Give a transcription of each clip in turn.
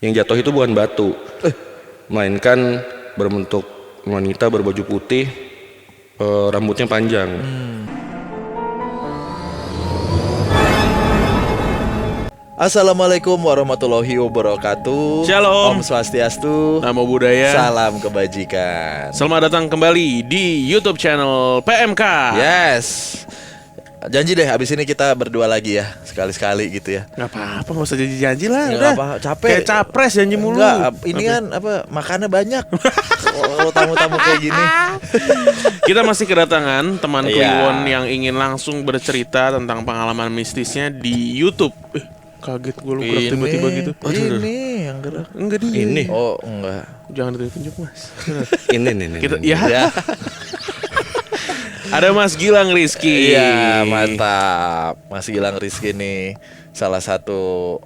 Yang jatuh itu bukan batu, melainkan berbentuk wanita berbaju putih, rambutnya panjang. Assalamualaikum warahmatullahi wabarakatuh. Shalom. Om Swastiastu. Namo Buddhaya. Salam kebajikan. Selamat datang kembali di YouTube channel PMK. Yes. Janji deh abis ini kita berdua lagi ya, sekali-sekali gitu ya. Gak apa-apa, gak usah janji lah. Nggak Udah apa, capek. Kayak capres janji mulu. Enggak, ini kan apa makannya banyak. Kalau tamu-tamu kayak gini. Kita masih kedatangan teman Iya. Kliwon yang ingin langsung bercerita tentang pengalaman mistisnya di YouTube. Kaget gue lu gerak tiba-tiba gitu. Ini yang gerak. Enggak dia. Ini, Oh, enggak. Jangan ditunjuk Mas. ini. Kita ini. ya. Ya. Ada Mas Gilang Rizky. Iya, mantap. Mas Gilang Rizky nih salah satu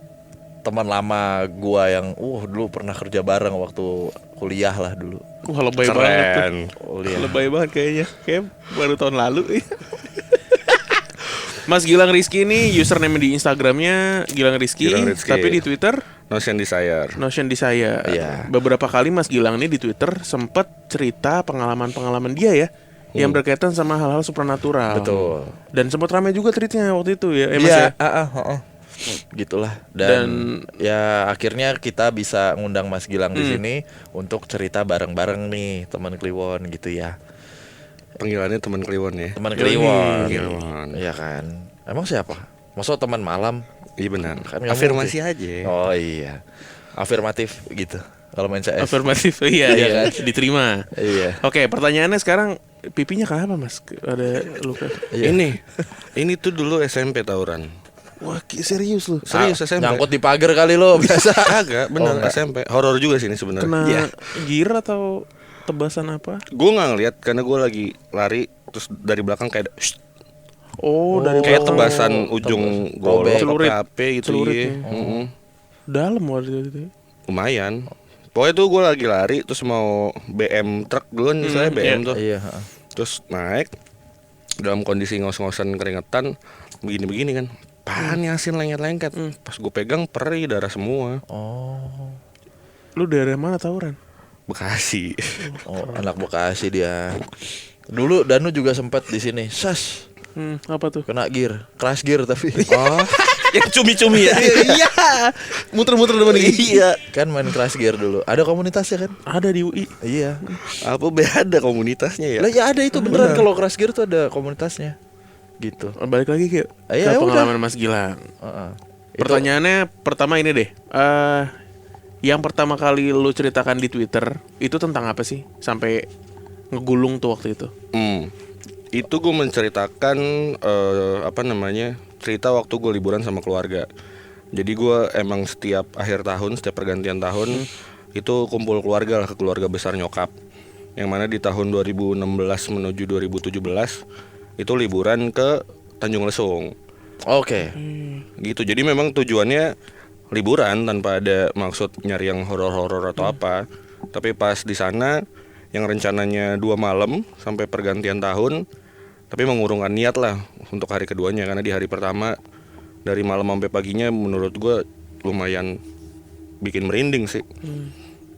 teman lama gua yang dulu pernah kerja bareng waktu kuliah lah dulu. Wah, lebay banget tuh. Keren. Kuliah. Lebay banget kayaknya. Kayak baru tahun lalu. Mas Gilang Rizky ini username di Instagramnya Gilang Rizky, Gilang Rizky. tapi di Twitter Notion Desire. Notion Desire. Iya. Beberapa kali Mas Gilang ini di Twitter sempat cerita pengalaman-pengalaman dia ya, yang berkaitan sama hal-hal supranatural. Betul. Dan sempat ramai juga tweetnya waktu itu ya, Mas Iya, ya. gitulah. Dan ya akhirnya kita bisa ngundang Mas Gilang di sini untuk cerita bareng-bareng nih teman Kliwon gitu ya. Panggilannya teman Kliwon ya. Teman Kliwon. Kliwon. Iya kan. Emang siapa? Maksudnya teman malam? Iya benar. Kan nggak Afirmasi mungkin. aja. Oh iya. Afirmatif gitu. Kalau main CS. Afirmatif, iya, Iya iya, kan? diterima. Iya. Oke, pertanyaannya sekarang pipinya kenapa Mas? Ada luka? Iya. Ini tuh dulu SMP tawuran. Wah, serius lu? Serius SMP. Nyangkut di pagar kali lo biasa. Kagak, bener enggak. SMP. Horor juga sih ini sebenarnya. Kena Iya. gear atau tebasan apa? Gue nggak ngeliat karena gue lagi lari terus dari belakang kayak "Shh." Oh, dari Kayak belakang. tebasan ujung golok Gobek. atau HP gitu Celurit iya. ya. Dalam waktu itu. Lumayan. Pokoknya tuh gue lagi lari terus mau BM truk dulu kan misalnya BM tuh. Iya. Terus naik dalam kondisi ngos-ngosan keringetan begini-begini kan. Apaan ya asin lengket-lengket. Pas gue pegang perih darah semua. Oh. Lu daerah mana tawuran? Bekasi. Oh, anak Bekasi dia. Dulu Danu juga sempat di sini. Sas, Apa tuh? kena gear, crash gear tapi. Oh, yang cumi-cumi ya. Iya. Muter-muter depan gini. Iya, kan main crash gear dulu. Ada komunitasnya kan? Ada di UI. Iya. Apa beda komunitasnya ya? Lah ya ada itu beneran kalau crash gear tuh ada komunitasnya. Gitu. Balik lagi ke Iya, pengalaman Mas Gilang. Heeh. Pertanyaannya pertama ini deh. Yang pertama kali lu ceritakan di Twitter itu tentang apa sih? Sampai ngegulung tuh waktu itu. Itu gue menceritakan cerita waktu gue liburan sama keluarga. Jadi gue emang setiap akhir tahun, setiap pergantian tahun itu kumpul keluarga lah, ke keluarga besar nyokap. Yang mana di tahun 2016 menuju 2017 itu liburan ke Tanjung Lesung. Oke. Gitu. Jadi memang tujuannya liburan tanpa ada maksud nyari yang horor-horor atau apa. Tapi pas di sana yang rencananya 2 malam sampai pergantian tahun, tapi mengurungkan niat lah untuk hari keduanya karena di hari pertama dari malam sampai paginya menurut gue lumayan bikin merinding sih.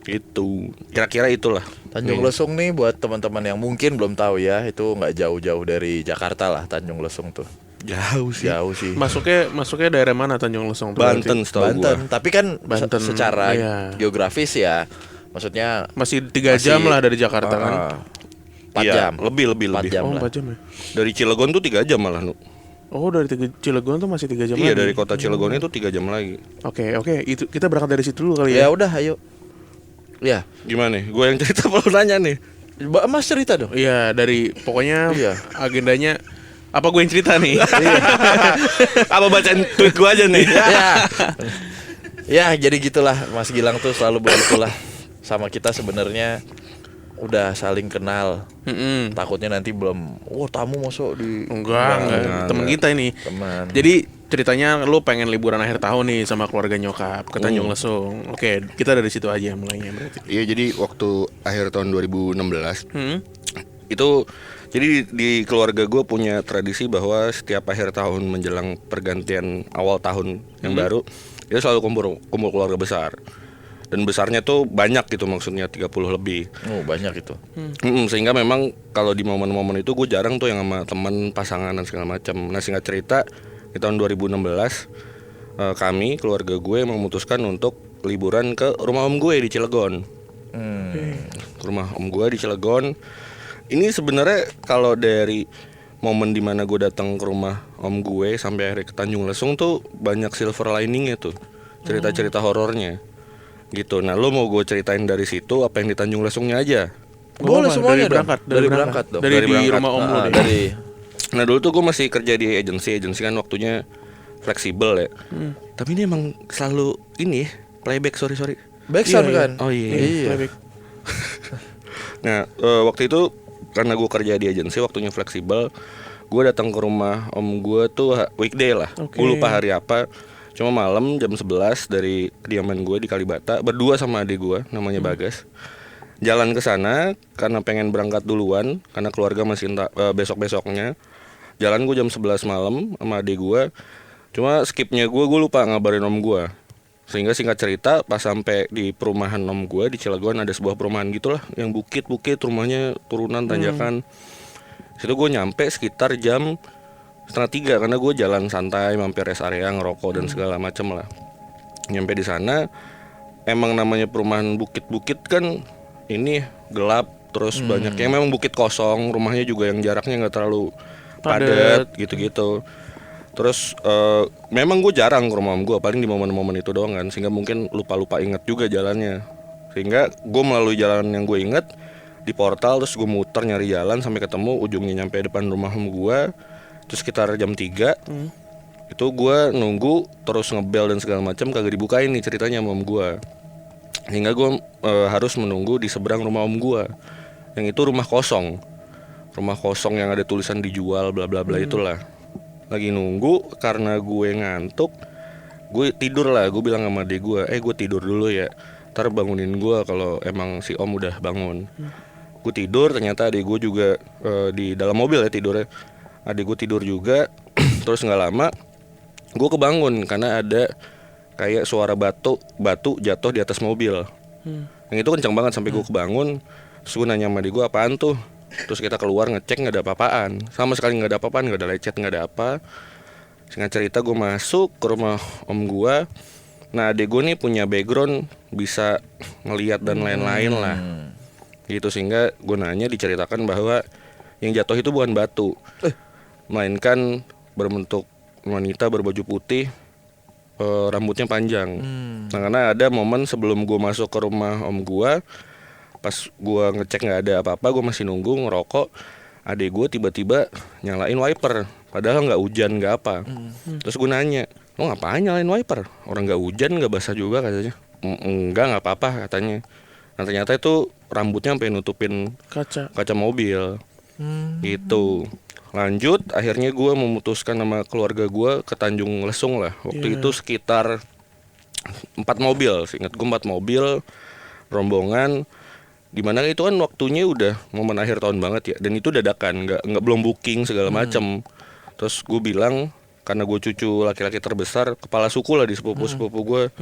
Itu kira-kira itulah. Tanjung Lesung nih buat teman-teman yang mungkin belum tahu ya, itu nggak jauh-jauh dari Jakarta lah Tanjung Lesung tuh. Jauh sih. Jauh sih. Masuknya daerah mana Tanjung Lesung tuh? Banten setahu gue. Banten, tapi kan Banten, secara iya. geografis ya, maksudnya Masih 3 jam lah dari Jakarta kan. 4 Iya, jam. lebih 4 jam Oh, lah. 4 jam ya. Dari Cilegon tuh 3 jam malah. Oh, dari Cilegon tuh masih 3 jam Iya, lagi. dari kota Cilegon itu 3 jam lagi. Oke, itu kita berangkat dari situ dulu kali Ya ya. udah, ayo. Ya, Gimana nih? Gue yang cerita perlu nanya nih. Mas cerita dong. Iya, dari pokoknya Iya. agendanya apa gue yang cerita nih? Apa bacain tweet gue aja nih? Ya. Ya, jadi gitulah Mas Gilang tuh selalu begitulah sama kita sebenarnya udah saling kenal. Takutnya nanti belum tamu masuk di Enggak. Temen kita ini. teman. Jadi ceritanya lu pengen liburan akhir tahun nih sama keluarga nyokap ke Tanjung Lesung. Oke, kita dari situ aja mulainya berarti. Iya, jadi waktu akhir tahun 2016 Hmm? itu jadi di keluarga gue punya tradisi bahwa setiap akhir tahun menjelang pergantian awal tahun yang baru itu selalu kumpul keluarga besar. dan besarnya tuh banyak gitu, maksudnya 30 lebih. Oh, banyak itu. Sehingga memang kalau di momen-momen itu gue jarang tuh yang sama temen, pasangan dan segala macam. Nah, singkat cerita di tahun 2016 kami keluarga gue memutuskan untuk liburan ke rumah om gue di Cilegon. Ke rumah om gue di Cilegon. Ini sebenarnya kalau dari momen dimana gue datang ke rumah om gue sampai akhirnya ke Tanjung Lesung tuh banyak silver liningnya tuh, cerita-cerita horornya gitu. Nah, lo mau gue ceritain dari situ apa yang di Tanjung Lesungnya aja? Boleh Dari semuanya dong. berangkat, Dari berangkat dong. Dari di berangkat. rumah om lu deh. Dari Nah, dulu tuh gue masih kerja di agensi kan waktunya fleksibel ya. Tapi ini emang selalu ini ya, playback, sorry. backsound Iya, kan. Oh iya. Playback. Nah, waktu itu karena gue kerja di agensi, waktunya fleksibel, gue datang ke rumah om gue tuh weekday lah. Oke. Gue lupa hari apa. Cuma malam jam 11 dari kediaman gue di Kalibata, berdua sama adik gue namanya Bagas. Jalan ke sana karena pengen berangkat duluan karena keluarga masih besok-besoknya. Jalan gue jam 11 malam sama adik gue. Cuma skipnya gue lupa ngabarin om gue. Sehingga singkat cerita pas sampai di perumahan om gue di Cilegon, ada sebuah perumahan gitulah yang bukit-bukit, rumahnya turunan tanjakan. Situ gue nyampe sekitar jam 2:30 karena gue jalan santai mampir rest area ngerokok dan segala macem lah. Nyampe di sana emang namanya perumahan bukit-bukit kan ini gelap, terus banyak yang memang bukit kosong, rumahnya juga yang jaraknya nggak terlalu padat gitu-gitu. Terus memang gue jarang ke rumah om gue, paling di momen-momen itu doang kan, sehingga mungkin lupa-lupa inget juga jalannya. Sehingga gue melalui jalan yang gue inget di portal, terus gue muter nyari jalan sampai ketemu ujungnya nyampe depan rumah om gue. Terus sekitar jam 3 itu gue nunggu terus ngebel dan segala macam, kagak dibukain nih ceritanya sama om gue. Hingga gue harus menunggu di seberang rumah om gue, yang itu rumah kosong yang ada tulisan dijual bla bla bla itulah. Lagi nunggu karena gue ngantuk, gue tidur lah. Gue bilang sama adik gue, gue tidur dulu ya, ntar bangunin gue kalau emang si om udah bangun. Gue tidur, ternyata adik gue juga di dalam mobil ya tidurnya. Adik gue tidur juga. Terus nggak lama gue kebangun karena ada kayak suara batu jatuh di atas mobil. Yang itu kencang banget sampai gue kebangun. Terus gue nanya sama adik gue, apaan tuh? Terus kita keluar ngecek, nggak ada apa-apaan, sama sekali nggak ada apa-apaan, nggak ada lecet, nggak ada apa. Singkat cerita gue masuk ke rumah om gue. Nah, adik gue nih punya background bisa ngelihat dan lain-lain lah gitu, sehingga gue nanya, diceritakan bahwa yang jatuh itu bukan batu, melainkan berbentuk wanita berbaju putih, rambutnya panjang. Nah, karena ada momen sebelum gue masuk ke rumah om gue, pas gue ngecek nggak ada apa-apa, gue masih nunggu ngerokok, adik gue tiba-tiba nyalain wiper, padahal nggak hujan nggak apa. Terus gue nanya, lo ngapain nyalain wiper? Orang nggak hujan, nggak basah juga katanya. Enggak, nggak apa-apa katanya. Nah, ternyata itu rambutnya sampai nutupin kaca mobil. Gitu. Lanjut, akhirnya gue memutuskan sama keluarga gue ke Tanjung Lesung lah. Waktu itu sekitar 4 mobil, seingat gue 4 mobil rombongan. Dimana itu kan waktunya udah momen akhir tahun banget ya, dan itu dadakan, nggak belum booking segala macam. Terus gue bilang, karena gue cucu laki-laki terbesar, kepala suku lah di sepupu gue,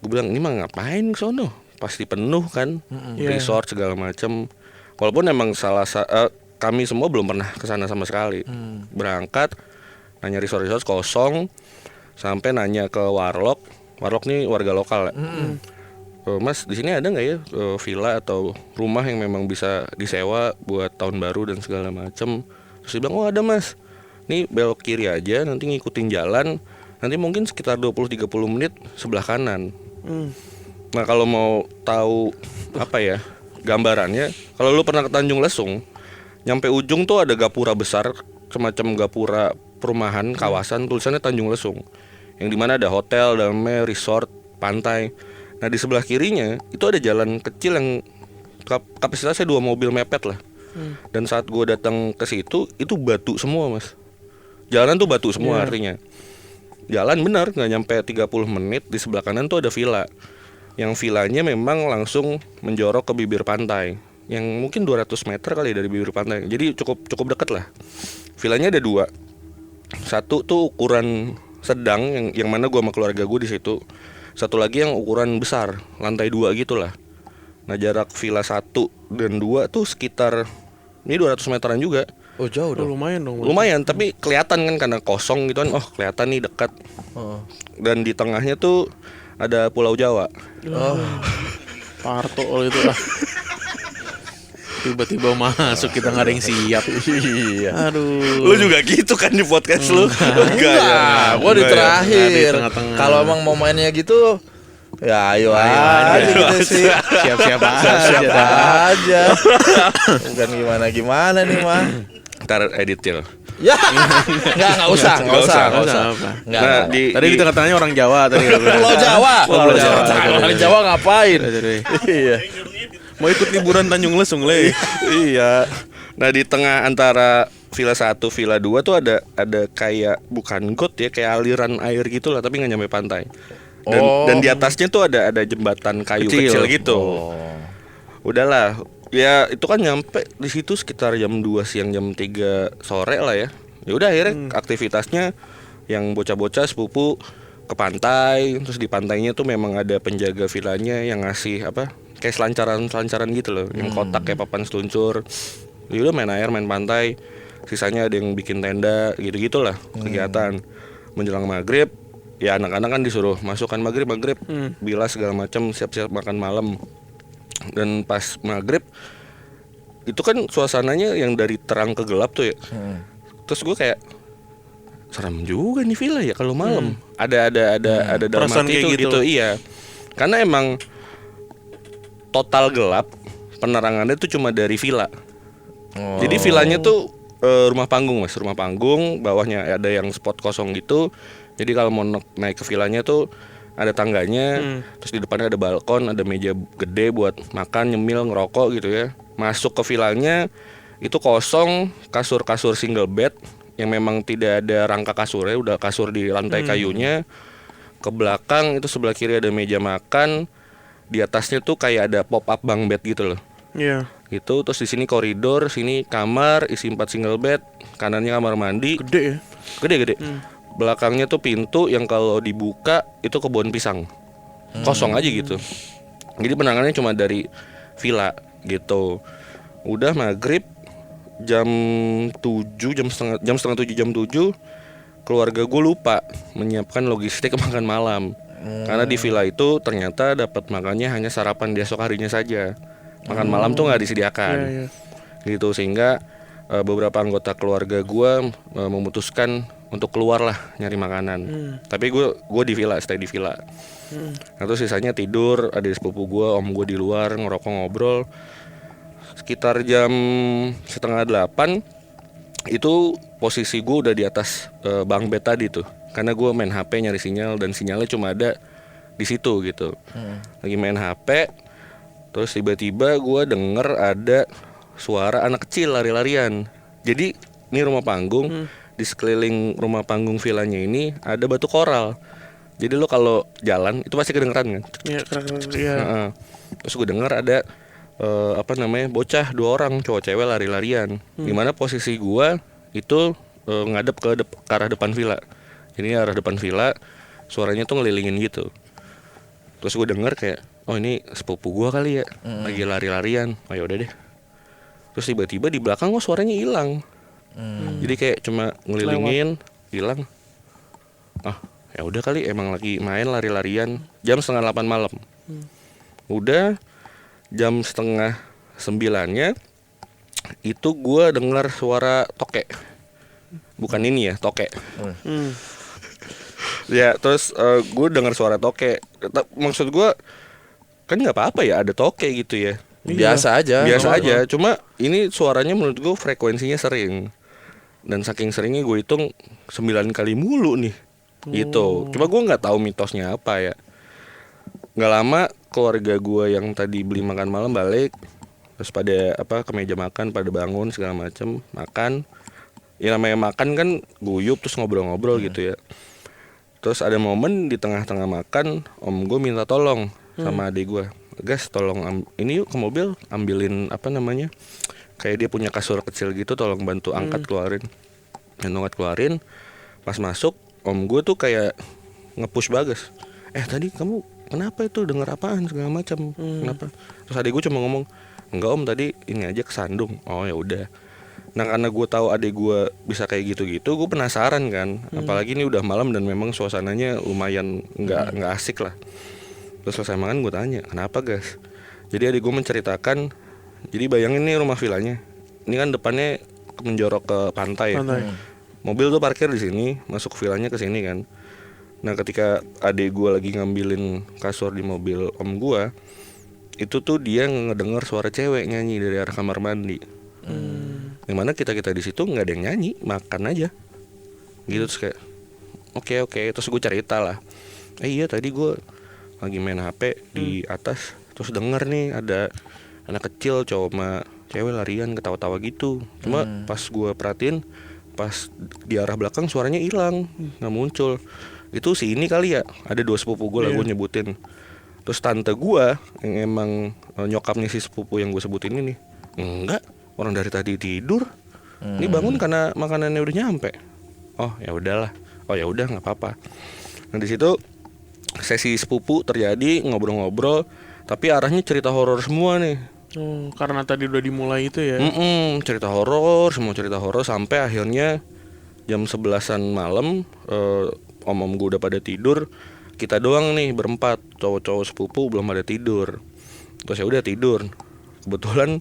gue bilang, ini mah ngapain sono, pasti penuh kan, resort segala macam. Walaupun emang kami semua belum pernah kesana sama sekali. Berangkat nanya resort kosong, sampai nanya ke warlock nih warga lokal ya. Mas, di sini ada nggak ya villa atau rumah yang memang bisa disewa buat tahun baru dan segala macam? Terus dia bilang, oh ada mas, nih belok kiri aja, nanti ngikutin jalan, nanti mungkin sekitar 20-30 menit sebelah kanan. Nah, kalau mau tahu apa ya gambarannya, kalau lu pernah ke Tanjung Lesung, nyampe ujung tuh ada gapura besar, semacam gapura perumahan kawasan, tulisannya Tanjung Lesung, yang dimana ada hotel, dalamnya resort, pantai. Nah, di sebelah kirinya itu ada jalan kecil yang kapasitasnya 2 mobil mepet lah. Dan saat gue datang ke situ, itu batu semua mas. Jalan tuh batu semua artinya. Jalan benar nggak nyampe 30 menit, di sebelah kanan tuh ada villa. Yang villanya memang langsung menjorok ke bibir pantai, yang mungkin 200 meter kali dari bibir pantai. Jadi cukup dekat lah. Villanya ada 2. Satu tuh ukuran sedang, yang mana gue sama keluarga gue di situ. satu lagi yang ukuran besar, lantai 2 gitulah. Nah jarak villa 1 dan 2 tuh sekitar ini 200 meteran juga. Oh jauh Oh, dong. lumayan dong. Lumayan, tapi kelihatan kan karena kosong gitu kan. Oh kelihatan nih dekat. Oh. Dan di tengahnya tuh ada Pulau Jawa. Oh. Parto itu lah. Tiba-tiba masuk kita nggak ada yang siap. Iya. Aduh. Lu juga gitu kan di podcast lu? Enggak ya? Gua di Enggak ya? terakhir. Nggak di tengah-tengah. Kalau emang mau mainnya gitu, ya ayo aja gitu sih. Siap-siap aja. Siapa dah. aja. Bukan gimana nih mah. Ntar edit ya. Ya, nggak usah. Nggak usah. Nggak. Nah, Tadi di tengah-tengahnya orang Jawa tadi. Pulau Jawa. Pulau Jawa. Orang Jawa ngapain? Iya. Mau ikut liburan Tanjung Lesung le. Iya. Nah di tengah antara villa 1, villa 2 tuh ada kayak bukan got ya, kayak aliran air gitu lah, tapi nggak nyampe pantai. Dan di atasnya tuh ada jembatan kayu kecil gitu. Udahlah, ya itu kan nyampe di situ sekitar jam 2 siang, jam 3 sore lah ya. Ya udah akhirnya aktivitasnya yang bocah-bocah sepupu ke pantai, terus di pantainya tuh memang ada penjaga villanya yang ngasih apa? Kayak selancaran gitu loh, yang kotak kayak papan seluncur. Jadi udah main air, main pantai. Sisanya ada yang bikin tenda, gitu-gitulah kegiatan. Menjelang maghrib, ya anak-anak kan disuruh masukkan maghrib, bilas segala macam, siap-siap makan malam. Dan pas maghrib itu kan suasananya yang dari terang ke gelap tuh ya. Terus gue kayak serem juga nih villa ya kalau malam. Ada dalam Perasaan hati kayak itu gitu. iya. Karena emang total gelap, penerangannya tuh cuma dari villa. Jadi villanya tuh rumah panggung mas, rumah panggung, bawahnya ada yang spot kosong gitu. Jadi kalau mau naik ke villanya tuh ada tangganya, terus di depannya ada balkon, ada meja gede buat makan, nyemil, ngerokok gitu ya. Masuk ke villanya itu kosong, kasur single bed yang memang tidak ada rangka kasurnya, udah kasur di lantai kayunya. Ke belakang itu sebelah kiri ada meja makan, di atasnya tuh kayak ada pop up bunk bed gitu loh. Iya. Gitu, terus di sini koridor, sini kamar isi 4 single bed, kanannya kamar mandi. Gede ya. Gede. Belakangnya tuh pintu yang kalau dibuka itu kebun pisang. Kosong aja gitu. Jadi penanganannya cuma dari villa gitu. Udah maghrib jam 7, jam setengah 7, jam 7 keluarga gue lupa menyiapkan logistik makan malam. Karena di villa itu ternyata dapat makannya hanya sarapan di esok harinya saja. Makan malam tuh nggak disediakan. Iya. Gitu sehingga beberapa anggota keluarga gue memutuskan untuk keluar lah nyari makanan. Tapi gue di villa, stay di villa. Nah terus sisanya tidur, ada sepupu gue, om gue di luar ngerokok ngobrol. Sekitar jam 7:30 itu posisi gue udah di atas bunk bed tadi tuh. Karena gue main HP nyari sinyal dan sinyalnya cuma ada di situ gitu. Lagi main HP, terus tiba-tiba gue denger ada suara anak kecil lari-larian. Jadi ini rumah panggung, di sekeliling rumah panggung villanya ini ada batu koral. Jadi lo kalau jalan itu pasti kedengeran kan. Iya, kerak-kerak, iya. Heeh. Terus gue denger ada bocah 2 orang cowok cewek lari-larian. Dimana posisi gue itu ngadep ke arah depan villa. Jadi arah depan villa suaranya tuh ngelilingin gitu. Terus gue denger kayak, oh ini sepupu gue kali ya, lagi lari-larian. Oh yaudah deh. Terus tiba-tiba di belakang kok suaranya hilang. Jadi kayak cuma ngelilingin, hilang. Ah, ya udah kali emang lagi main lari-larian. Jam 7:30 malam. Udah jam 8:30-nya itu gue dengar suara tokek. Bukan ini ya, tokek. Ya terus gue dengar suara tokek. Maksud gue kan nggak apa-apa ya ada tokek gitu ya. Biasa aja. Cuma ini suaranya menurut gue frekuensinya sering. Dan saking seringnya gue hitung 9 kali mulu nih. Gitu. Cuma gue nggak tahu mitosnya apa ya. Nggak lama keluarga gue yang tadi beli makan malam balik. Terus pada ke meja makan, pada bangun segala macem makan. Ya namanya makan kan guyup terus ngobrol-ngobrol gitu ya. Terus ada momen di tengah-tengah makan, om gue minta tolong sama adik gue. Gas tolong ini yuk ke mobil ambilin kayak dia punya kasur kecil gitu, tolong bantu angkat keluarin. Dan angkat keluarin, pas masuk om gue tuh kayak nge-push Bagas. tadi kamu kenapa itu dengar apaan segala macam, kenapa? Terus adik gue cuma ngomong, enggak om, tadi ini aja kesandung. Oh ya udah. Nah karena gue tahu adik gue bisa kayak gitu-gitu, gue penasaran kan. Apalagi ini udah malam dan memang suasananya lumayan nggak asik lah. Terus selesai makan gue tanya, kenapa guys? Jadi adik gue menceritakan, jadi bayangin nih rumah villanya, ini kan depannya menjorok ke pantai. Mobil tuh parkir di sini, masuk villanya ke sini kan. Nah ketika adik gue lagi ngambilin kasur di mobil om gue, itu tuh dia ngedenger suara cewek nyanyi dari arah kamar mandi. Yang mana kita di situ nggak ada yang nyanyi, makan aja. Gitu terus kayak, oke. Terus gue cerita lah, iya tadi gue lagi main HP di atas, terus denger nih ada anak kecil cowok sama cewek larian ketawa-tawa gitu. Cuma pas gue perhatiin, pas di arah belakang suaranya hilang, nggak muncul. Itu si ini kali ya, ada 2 sepupu gue lah gue nyebutin. Terus tante gue yang emang nyokapnya si sepupu yang gue sebutin ini, enggak, orang dari tadi tidur. Ini bangun karena makanannya udah nyampe. Oh ya udahlah, oh ya udah nggak apa-apa. Nah di situ sesi sepupu terjadi, ngobrol-ngobrol, tapi arahnya cerita horor semua nih. Oh, karena tadi udah dimulai itu ya. Cerita horor, semua cerita horor sampai akhirnya jam 11-an malam, om-om gue udah pada tidur, kita doang nih berempat, cowok-cowok sepupu belum pada tidur. Terus ya udah tidur. Kebetulan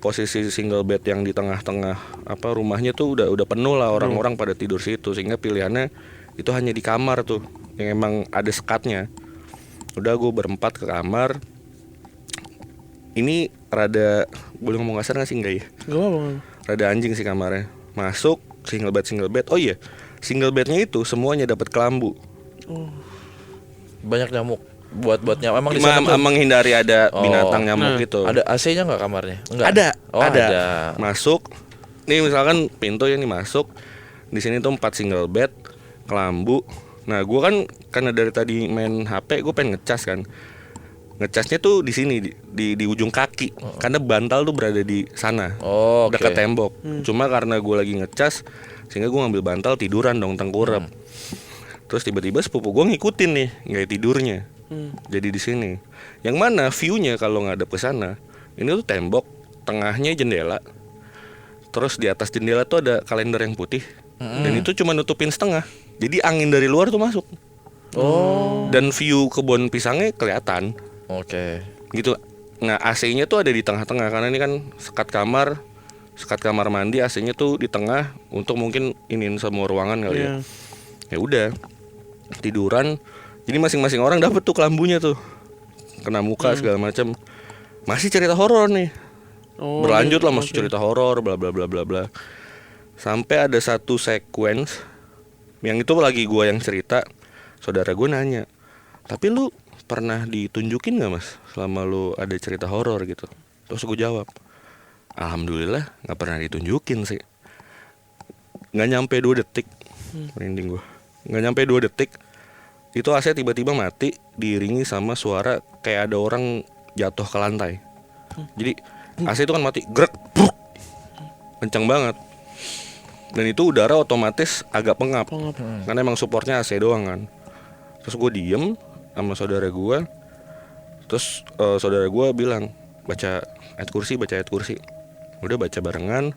posisi single bed yang di tengah-tengah rumahnya tuh udah penuh lah, orang-orang pada tidur situ, sehingga pilihannya itu hanya di kamar tuh yang emang ada sekatnya. Udah gue berempat ke kamar. Ini rada, boleh ngomong kasar gak sih? Enggak ya? Gak apa-apa. Rada anjing sih kamarnya. Masuk single bed. Oh iya, single bednya itu semuanya dapat kelambu. Banyak nyamuk. Buat nyamuk. Emang di sana tuh Menghindari ada binatang nyamuk gitu. ada AC-nya nggak kamarnya? Enggak. Ada. Masuk. Nih misalkan pintu yang masuk. Di sini tuh 4 single bed, kelambu. Nah, gue kan karena dari tadi main HP, gue pengen ngecas kan. Ngecasnya tuh di sini di ujung kaki, karena bantal tuh berada di sana, dekat tembok. Cuma karena gue lagi ngecas, sehingga gue ngambil bantal, tiduran dong, tengkurap. Terus tiba-tiba sepupu gue ngikutin nih gaya tidurnya. Jadi di sini. Yang mana view-nya kalau ngadep ke sana, ini tuh tembok, tengahnya jendela. Terus di atas jendela tuh ada kalender yang putih. Dan itu cuma nutupin setengah. Jadi angin dari luar tuh masuk. Dan view kebun pisangnya kelihatan. Gitu. Nah, AC-nya tuh ada di tengah-tengah, karena ini kan sekat kamar mandi, AC-nya tuh di tengah untuk mungkin iniin semua ruangan kali ya. Ya udah. Tiduran. Jadi masing-masing orang dapat tuh kelambunya tuh. Kena muka segala macam. Masih cerita horor nih. Berlanjut lah masih cerita horor bla bla bla bla bla. Sampai ada satu sequence yang itu lagi gue yang cerita, saudara gue nanya, tapi lu pernah ditunjukin gak mas selama lu ada cerita horor gitu? Terus gue jawab, alhamdulillah gak pernah ditunjukin sih. Gak nyampe 2 detik, merinding gue. Gak nyampe 2 detik, itu AC tiba-tiba mati, diiringi sama suara kayak ada orang jatuh ke lantai. Jadi AC itu kan mati, grek, bruk, kencang banget. Dan itu udara otomatis agak pengap. Karena emang supportnya AC doang kan. Terus gue diem sama saudara gue. Terus saudara gue bilang, baca ayat kursi. Udah baca barengan.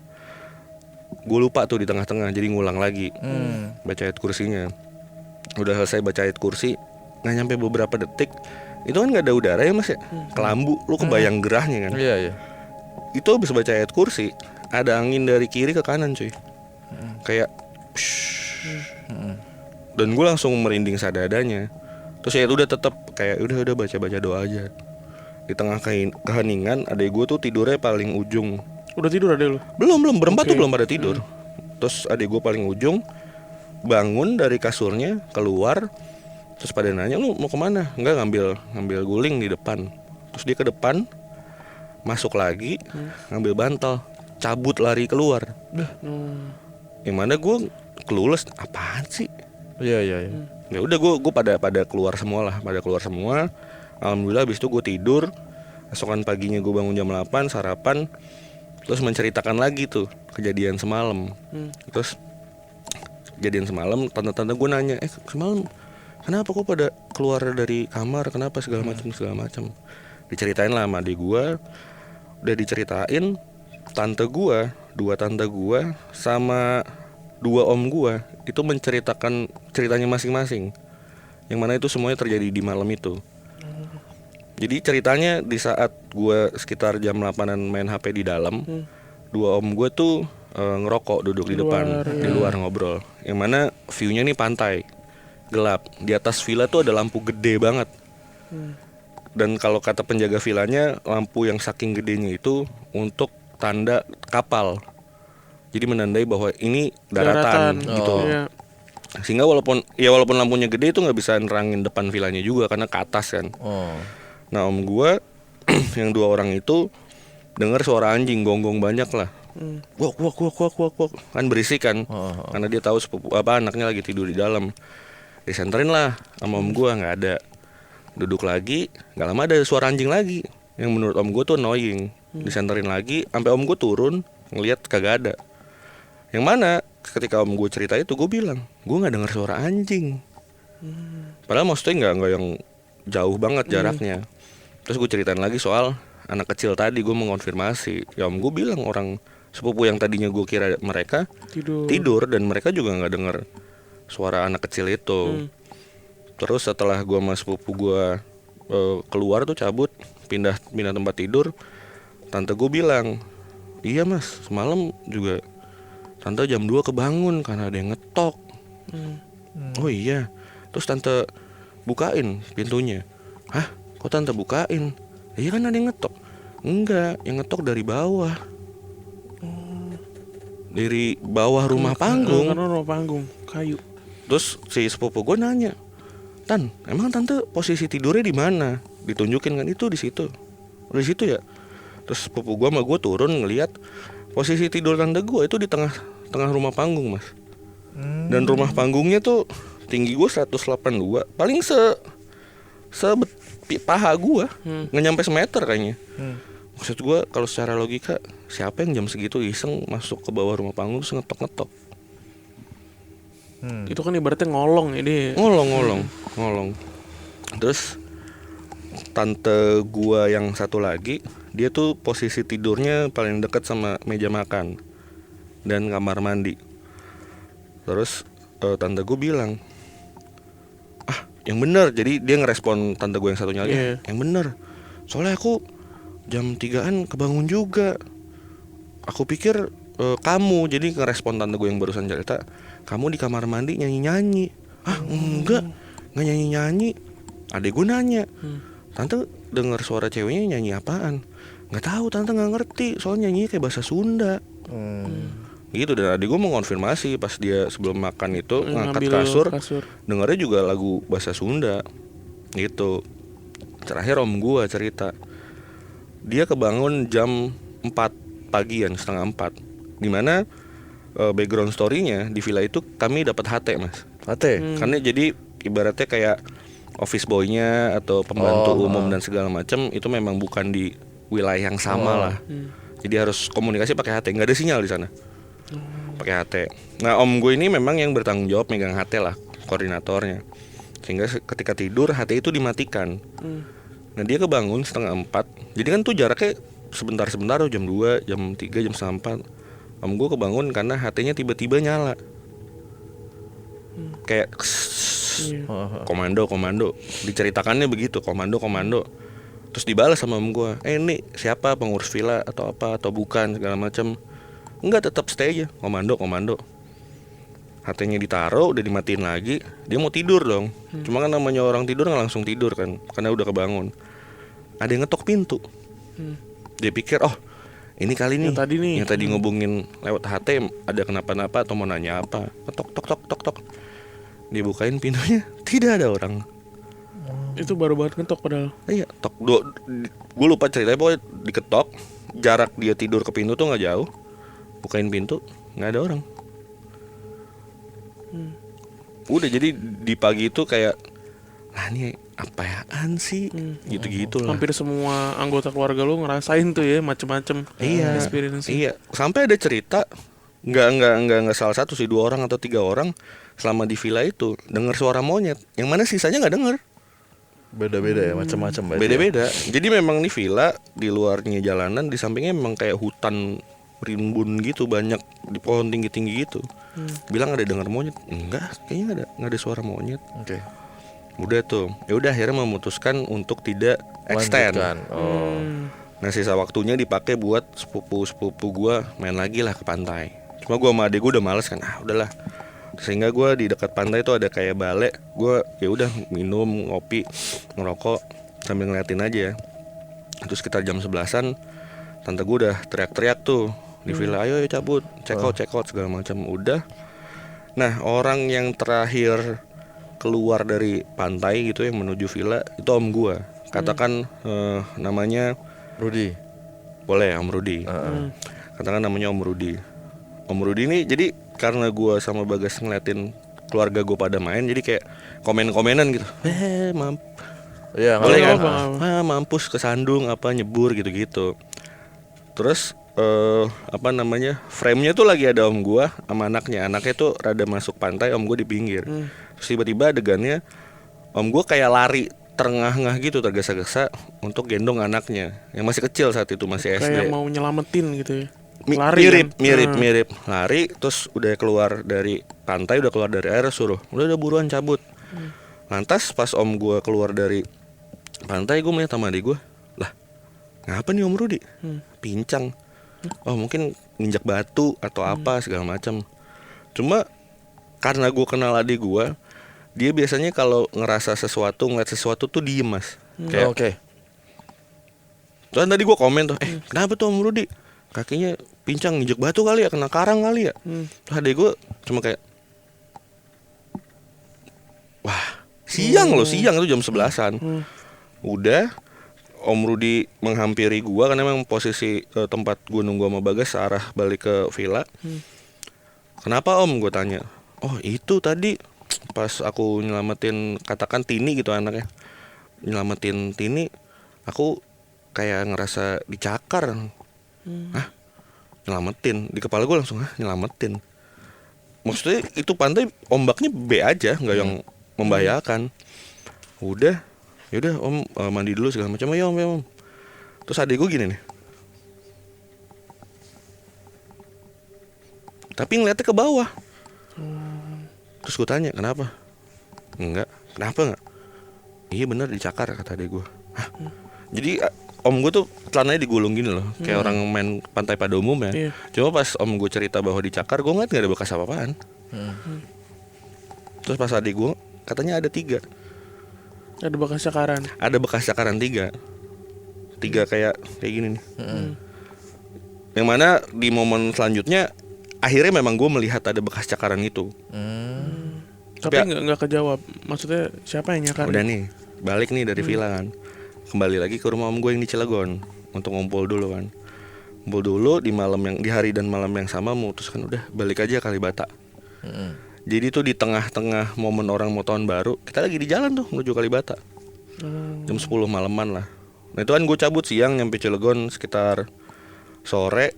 Gue lupa tuh di tengah-tengah, jadi ngulang lagi baca ayat kursinya. Udah selesai baca ayat kursi, gak nyampe beberapa detik, itu kan gak ada udara ya mas ya, kelambu, lu kebayang gerahnya kan. Iya. Itu habis baca ayat kursi, ada angin dari kiri ke kanan cuy. Kayak dan gue langsung merinding sadadanya. Terus ya udah tetap kayak udah baca doa aja. Di tengah keheningan, adek gue tuh tidurnya paling ujung. Udah tidur adek lu? Belum berempat tuh belum pada tidur. Terus adek gue paling ujung bangun dari kasurnya, keluar. Terus pada nanya, lu mau kemana? Enggak, ngambil guling di depan. Terus dia ke depan, masuk lagi, ngambil bantal, cabut lari keluar. Yang mana gue clueless, apaan sih? Iya. Ya udah gue pada keluar semua lah, Alhamdulillah habis itu gue tidur. Esokan paginya gue bangun jam 8, sarapan, terus menceritakan lagi tuh kejadian semalam. Terus kejadian semalam, tante-tante gue nanya, semalam kenapa kok pada keluar dari kamar, kenapa segala macam. Diceritain lah sama adik gue, udah diceritain tante gue, 2 tante gue sama 2 om gue itu menceritakan ceritanya masing-masing, yang mana itu semuanya terjadi di malam itu. Jadi ceritanya di saat gue sekitar jam 8-an main HP di dalam, 2 om gue tuh ngerokok duduk di depan, di luar ngobrol. Yang mana view-nya nih pantai, gelap. Di atas villa tuh ada lampu gede banget. Dan kalau kata penjaga villanya, lampu yang saking gedenya itu untuk tanda kapal. Jadi menandai bahwa ini daratan. Gitu. Iya. Sehingga walaupun lampunya gede itu nggak bisa nerangin depan villanya juga karena ke atas kan. Nah om gue yang 2 orang itu dengar suara anjing gonggong banyak lah. Wok kan berisik kan. Karena dia tahu anaknya lagi tidur di dalam. Disenterin lah sama om gue, nggak ada. Duduk lagi, nggak lama ada suara anjing lagi yang menurut om gue tuh annoying. Disenterin lagi sampai om gue turun ngelihat kagak ada. Yang mana ketika om gue cerita itu gue bilang gue nggak dengar suara anjing. Padahal maksudnya nggak yang jauh banget jaraknya. Terus gue ceritain lagi soal anak kecil tadi, gue mengonfirmasi. Ya om gue bilang orang sepupu yang tadinya gue kira mereka tidur dan mereka juga nggak dengar suara anak kecil itu. Terus setelah gue sama sepupu gue keluar tuh cabut pindah tempat tidur, tante gue bilang, iya mas semalam juga tante jam 2 kebangun karena ada yang ngetok. Oh iya. Terus tante bukain pintunya. Hah? Kok tante bukain? Iya kan ada yang ngetok. Enggak, yang ngetok dari bawah. Dari bawah rumah panggung. Karena rumah panggung kayu. Terus si sepupu gue nanya, Tan, emang tante posisi tidurnya di mana? Ditunjukin kan itu di situ. Di situ ya. Terus sepupu gue sama gue turun ngelihat posisi tidur tante gue itu di tengah rumah panggung mas. Dan rumah panggungnya tuh tinggi gue 182, paling paha gue, nggak nyampe semeter kayaknya. Maksud gue kalau secara logika siapa yang jam segitu iseng masuk ke bawah rumah panggung terus ngetok. Itu kan ibaratnya ngolong ini. Ngolong. Terus tante gua yang satu lagi, dia tuh posisi tidurnya paling dekat sama meja makan dan kamar mandi. Terus tante gua bilang, yang bener. Jadi dia ngerespon tante gua yang satunya lagi, yang bener. Soalnya aku jam 3-an kebangun juga. Aku pikir kamu, jadi ngerespon tante gue yang barusan cerita, kamu di kamar mandi nyanyi-nyanyi. Enggak nyanyi-nyanyi. Adek gue nanya, tante dengar suara ceweknya nyanyi apaan? Nggak tahu, tante nggak ngerti, soalnya nyanyi kayak bahasa Sunda. Gitu. Dan adek gue mengonfirmasi pas dia sebelum makan itu ngangkat kasur, dengarnya juga lagu bahasa Sunda. Gitu. Terakhir om gue cerita, dia kebangun jam 4 pagian, setengah 4. Dimana background story-nya di villa itu kami dapat HT mas. HT? Karena jadi ibaratnya kayak office boy-nya atau pembantu umum dan segala macam itu memang bukan di wilayah yang sama lah. Jadi harus komunikasi pakai HT, nggak ada sinyal di sana. Pakai HT. Nah om gue ini memang yang bertanggung jawab megang HT lah, koordinatornya. Sehingga ketika tidur HT itu dimatikan. Nah dia kebangun setengah 4. Jadi kan tuh jaraknya sebentar-sebentar tuh, jam 2, jam 3, jam setengah 4. Om gue kebangun karena HT-nya tiba-tiba nyala. Kayak komando. Diceritakannya begitu, komando. Terus dibalas sama om gue, ini siapa, pengurus villa atau apa atau bukan segala macam. Enggak, tetap stay aja, komando. HT-nya ditaruh, udah dimatiin lagi. Dia mau tidur dong. Cuma kan namanya orang tidur nggak langsung tidur kan, karena udah kebangun. Ada yang ngetok pintu. Dia pikir, ini kali nih yang tadi ngubungin lewat HT ada kenapa-napa atau mau nanya apa. Tok. Dia bukain pintunya, tidak ada orang. Itu baru banget ngetok padahal. Iya, gue lupa ceritanya, pokoknya diketok. Jarak dia tidur ke pintu tuh nggak jauh. Bukain pintu, nggak ada orang. Udah, jadi di pagi itu kayak, lah ini apaan sih, gitu-gitu lah. Hampir semua anggota keluarga lu ngerasain tuh ya macem-macem experience. Iya, sampai ada cerita nggak salah satu sih, 2 orang atau 3 orang selama di villa itu dengar suara monyet, yang mana sisanya nggak dengar. Beda-beda ya, macam-macam berarti. Beda-beda. Jadi memang nih villa di luarnya jalanan, di sampingnya memang kayak hutan rimbun gitu, banyak di pohon tinggi-tinggi gitu. Bilang ada dengar monyet, enggak, kayaknya nggak ada suara monyet. Oke. Udah tuh, ya udah akhirnya memutuskan untuk tidak extend. Lanjutkan. Oh. Nah sisa waktunya dipakai buat sepupu gue main lagi lah ke pantai. Cuma gue sama adik gue udah males kan, udahlah. Sehingga gue di dekat pantai itu ada kayak balai, gue ya udah minum, ngopi, ngerokok sambil ngeliatin aja. Terus sekitar jam 11-an, tante gue udah teriak-teriak tuh di villa, ayo cabut, check out segala macam. Udah. Nah orang yang terakhir keluar dari pantai gitu yang menuju villa itu om gue. Katakan namanya Rudy. boleh Om Rudi. Katakan namanya Om Rudi. Om Rudi ini jadi karena gue sama Bagas ngeliatin keluarga gue pada main, jadi kayak komen-komenan gitu. Iya, Boleh kan? apa. Mampus kesandung apa nyebur gitu-gitu. Terus frame-nya tuh lagi ada om gue sama anaknya. Anaknya tuh rada masuk pantai, om gue di pinggir. Terus tiba-tiba adegannya om gue kayak lari terengah-engah gitu, tergesa-gesa untuk gendong anaknya yang masih kecil saat itu, masih SD. Kayak mau nyelamatin gitu ya. Mirip lari, terus udah keluar dari pantai, udah keluar dari air, suruh udah buruan cabut. Lantas pas om gue keluar dari pantai, gue melihat sama adik gue, lah ngapa nih om Rudi pincang. Oh mungkin nginjak batu atau apa segala macam. Cuma karena gue kenal adik gue, dia biasanya kalau ngerasa sesuatu, ngeliat sesuatu tuh diem mas. Kayak Oke. Terus tadi gue komen tuh, kenapa tuh om Rudi? Kakinya pincang, nginjek batu kali ya, kena karang kali ya. Terus adek gue cuma kayak, wah siang tuh jam 11-an. Udah, Om Rudi menghampiri gue karena memang posisi tempat gue nunggu sama Bagas arah balik ke villa. Kenapa om? Gue tanya. Oh itu tadi pas aku nyelamatin, katakan Tini gitu anaknya, nyelamatin Tini, aku kayak ngerasa dicakar. Hah? Nyelamatin? Di kepala gue langsung nyelamatin. Maksudnya itu pantai ombaknya B aja, nggak yang membahayakan. Udah, yaudah om mandi dulu segala macam. Ya om. Terus adik gue gini nih, tapi ngeliatnya ke bawah. Terus gue tanya kenapa? Enggak. Kenapa enggak? Iya bener dicakar kata adik gue. Hah? Jadi om gue tuh celananya digulung gini loh, kayak orang main pantai pada umumnya. Cuma pas om gue cerita bahwa dicakar, gue ngeliat gak ada bekas apa-apaan. Terus pas adik gue katanya ada 3. Ada bekas cakaran. Ada bekas cakaran 3 kayak gini nih. Yang mana di momen selanjutnya akhirnya memang gue melihat ada bekas cakaran itu. Tapi nggak kejawab. Maksudnya siapa yang nyakar? Udah nih, balik nih dari villa kan, kembali lagi ke rumah om gue yang di Cilegon untuk ngumpul dulu kan. Ngumpul dulu di hari dan malam yang sama, memutuskan udah balik aja Kalibata. Jadi tuh di tengah-tengah momen orang mau tahun baru, kita lagi di jalan tuh menuju Kalibata. Jam 10 malaman lah. Nah itu kan gue cabut siang, nyampe Cilegon sekitar sore.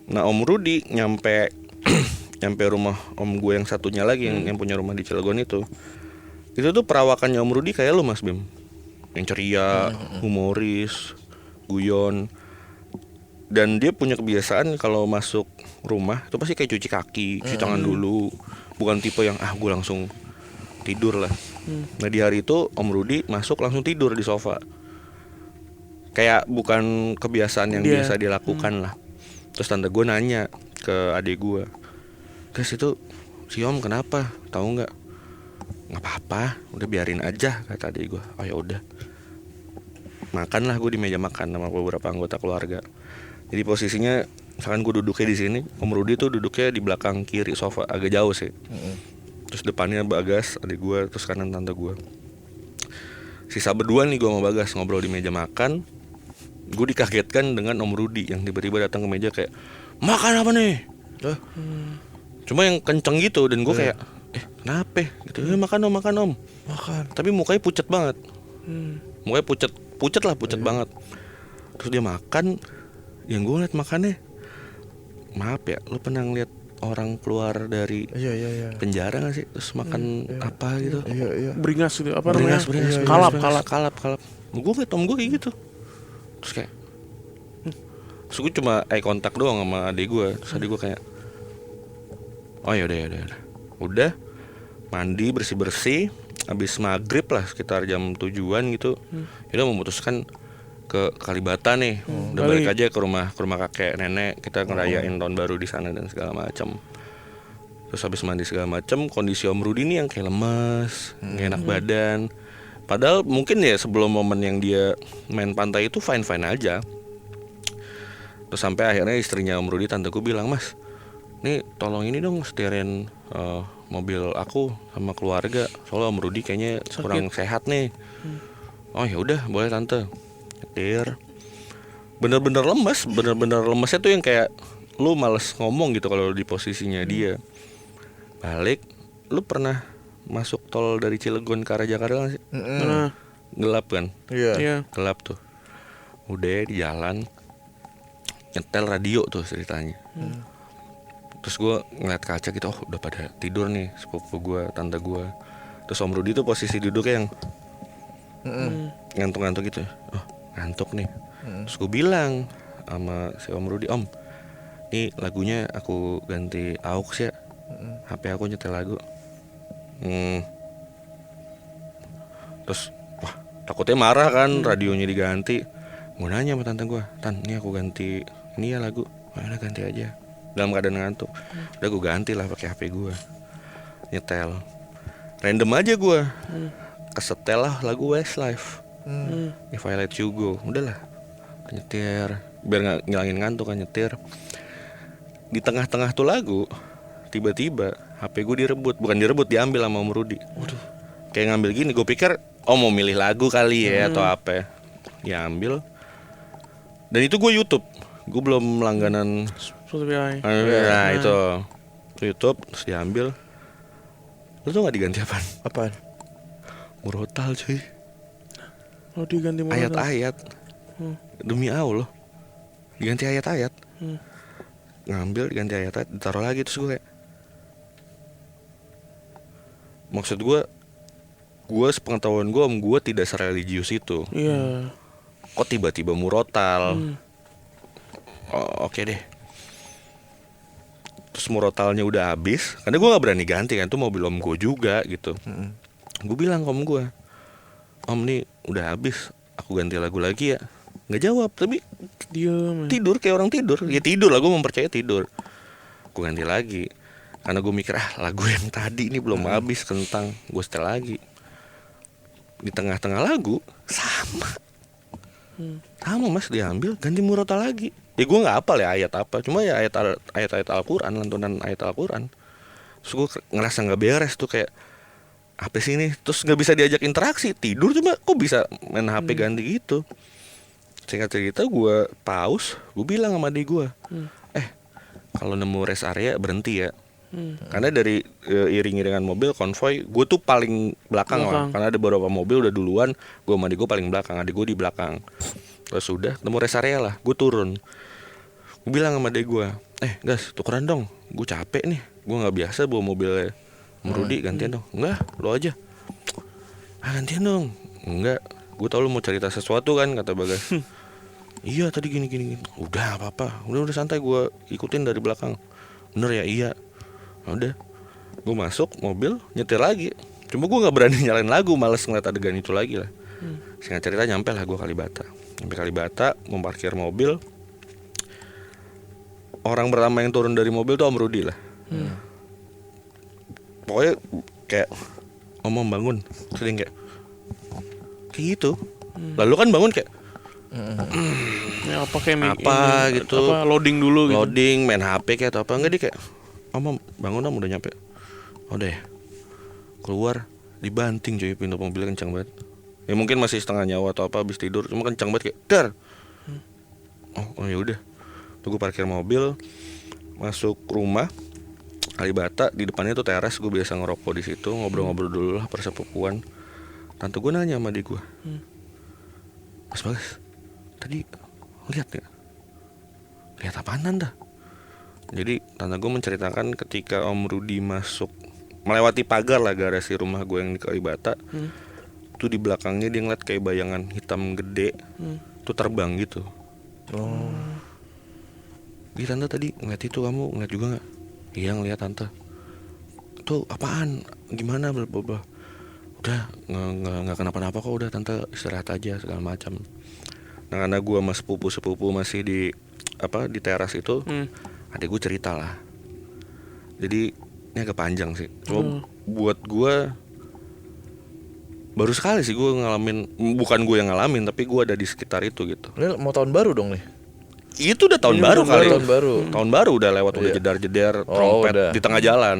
Nah om Rudi nyampe rumah om gue yang satunya lagi yang punya rumah di Cilegon itu tuh perawakannya om Rudi kayak lu mas Bim, yang ceria, humoris, guyon. Dan dia punya kebiasaan kalau masuk rumah itu pasti kayak cuci kaki, cuci tangan dulu. Bukan tipe yang gue langsung tidur lah. Nah di hari itu om Rudi masuk langsung tidur di sofa. Kayak bukan kebiasaan yang biasa dia lakukan lah. Terus tante gue nanya ke adik gue, guys itu si om kenapa? Tahu nggak? Nggak apa-apa, udah biarin aja kata adik gue. Oh ya udah. Makanlah gue di meja makan sama beberapa anggota keluarga. Jadi posisinya, misalkan gue duduknya di sini, om Rudi tuh duduknya di belakang kiri sofa, agak jauh sih. Terus depannya Bagas, adik gue, terus kanan tante gue. Sisa berdua nih gue sama Bagas ngobrol di meja makan. Gue dikagetkan dengan om Rudi yang tiba-tiba datang ke meja kayak, makan apa nih? Cuma yang kenceng gitu, dan gue kayak, kenapa? Gitu, makan om. Makan. Tapi mukanya pucet banget. Mukanya pucet banget. Terus dia makan, yang gue ngeliat makannya, maaf ya, lu pernah ngeliat orang keluar dari Iya. penjara nggak sih, terus makan apa gitu. Iya. Beringas gitu apa namanya? Beringas. Kalap. Gue ngeliat om gue kayak gitu. Terus kayak terus gue cuma eye contact doang sama adik gue. Terus adik gue kayak oh yaudah. Udah mandi bersih. Habis maghrib lah sekitar jam 7-an gitu. Udah memutuskan ke Kalibata nih. Udah balik aja ke rumah kakek nenek. Kita ngerayain tahun baru di sana dan segala macam. Terus habis mandi segala macam, kondisi Om Rudi nih yang kayak lemes, nggak enak badan. Padahal mungkin ya sebelum momen yang dia main pantai itu fine aja. Terus sampai akhirnya istrinya Om Rudi, tanteku bilang, "Mas, nih tolong ini dong setirin mobil aku sama keluarga. Soalnya Om Rudi kayaknya kurang sehat nih." Oh ya udah, boleh tante. Nyetir. Bener-bener lemesnya tuh yang kayak lu males ngomong gitu kalau di posisinya dia. Balik, lu pernah masuk tol dari Cilegon ke arah Jakarta nggak sih? Gelap kan? Iya. Gelap tuh. Udah di jalan nyetel radio tuh ceritanya. Terus gue ngeliat kaca gitu, oh udah pada tidur nih sepupu gue, tante gue. Terus Om Rudi tuh posisi duduknya yang ngantuk-ngantuk gitu. Oh ngantuk nih. Terus gue bilang sama si Om Rudi, "Om, ini lagunya aku ganti aux ya, HP aku nyetel lagu." Terus wah takutnya marah kan, radionya diganti. Gue nanya sama tante gue, "Tan, ini aku ganti ini ya lagu." "Mana ganti aja." Dalam keadaan ngantuk. Udah gue ganti lah pakai HP gue. Nyetel. Random aja gue. Kesetel lah lagu Westlife. If I Let You Go. Udahlah. Nyetir. Biar gak ngilangin ngantuk kan, nyetir. Di tengah-tengah tuh lagu, tiba-tiba HP gue direbut. Bukan direbut, diambil sama Om Rudi. Waduh. Kayak ngambil gini. Gue pikir mau milih lagu kali ya atau apa. Diambil. Dan itu gue YouTube. Gue belum langganan Spotify. Nah itu YouTube. Terus diambil. Lu tau gak diganti apaan? Apaan? Murotal cuy. Oh diganti motor. Ayat-ayat. Demi Allah diganti ayat-ayat. Ngambil diganti ayat-ayat, ditaruh lagi. Terus gue kayak, maksud gue sepengetahuan gue, om gue tidak sereligius itu. Iya. Kok tiba-tiba murotal? Oh, oke deh. Terus murotalnya udah habis, karena gue gak berani ganti kan, itu mobil om gue juga gitu. Gue bilang ke om gue, "Om nih udah habis, aku ganti lagu lagi ya." Gak jawab, tapi Diam. tidur kayak orang tidur. Ya tidur lah, gue mempercayai tidur. Gue ganti lagi, karena gue mikir lagu yang tadi ini belum habis kentang. Gue setel lagi. Di tengah-tengah lagu sama mas, diambil ganti murotal lagi. Ya gue nggak hafal ya ayat apa, cuma ya ayat Al-Quran, lantunan ayat Al-Quran. Terus gue ngerasa nggak beres tuh, kayak apa sih ini? Terus nggak bisa diajak interaksi, tidur cuma kok bisa main HP ganti gitu. Singkat cerita gue pause, gue bilang sama adik gue, kalau nemu rest area berhenti ya. Karena dari iring-iringan mobil konvoy, gue tuh paling belakang lah. Karena ada beberapa mobil udah duluan, gue sama adik gue paling belakang, adik gue di belakang. Terus udah nemu rest area lah, gue turun. Gue bilang sama adik gue, gas tukeran dong, gue capek nih, gue nggak biasa bawa mobilnya Rudi, gantian dong. Enggak, lo aja. Gantian dong. Enggak, gue tau lo mau cerita sesuatu kan, kata Bagas. Iya tadi gini. Udah apa-apa, udah santai, gue ikutin dari belakang. Bener ya? Iya. Udah, gue masuk mobil, nyetir lagi. Cuma gue nggak berani nyalain lagu, males ngeliat adegan itu lagi lah. Singkat cerita nyampe lah gue Kalibata. Sampai Kalibata, mau parkir mobil. Orang pertama yang turun dari mobil tuh Om Rudi lah. Pokoknya kayak Om bangun, sering kayak gitu. Lalu kan bangun kayak Ya, apa kayak apa ini, gitu, apa loading dulu gitu. Loading, main HP kayak atau apa. Enggak, dia kayak Om bangun, Om udah nyampe. Udah ya. Keluar, dibanting coy, pintu mobilnya kencang banget. Ya mungkin masih setengah nyawa atau apa, habis tidur, cuma kencang banget kayak dar. Oh ya udah. Tunggu parkir mobil, masuk rumah Kalibata, di depannya tuh teras, gue biasa ngerokok di situ, ngobrol-ngobrol dulu lah persepupuan. Tante gue nanya sama adik gue, Mas Bagas, tadi lihat nggak? Lihat apaan dah? Jadi tante gue menceritakan ketika Om Rudi masuk melewati pagar lah garasi rumah gue yang di Kalibata, tuh di belakangnya dia ngeliat kayak bayangan hitam gede, tuh terbang gitu. Oh. Ih tante tadi ngeliat itu, kamu ngeliat juga nggak? Iya ngeliat tante. Tuh apaan? Gimana? Bla bla bla. Udah nggak kenapa-napa kok, udah tante istirahat aja segala macam. Nah karena gue sama sepupu masih di teras itu, adik gue cerita lah. Jadi ini agak panjang sih. Cuma buat gue baru sekali sih gue ngalamin, bukan gue yang ngalamin tapi gue ada di sekitar itu gitu. Ini mau tahun baru dong nih. Itu udah tahun Ini baru tahun kali. baru. Tahun baru. Tahun baru udah lewat, udah Iya. jedar-jeder Oh, trompet udah. di tengah jalan.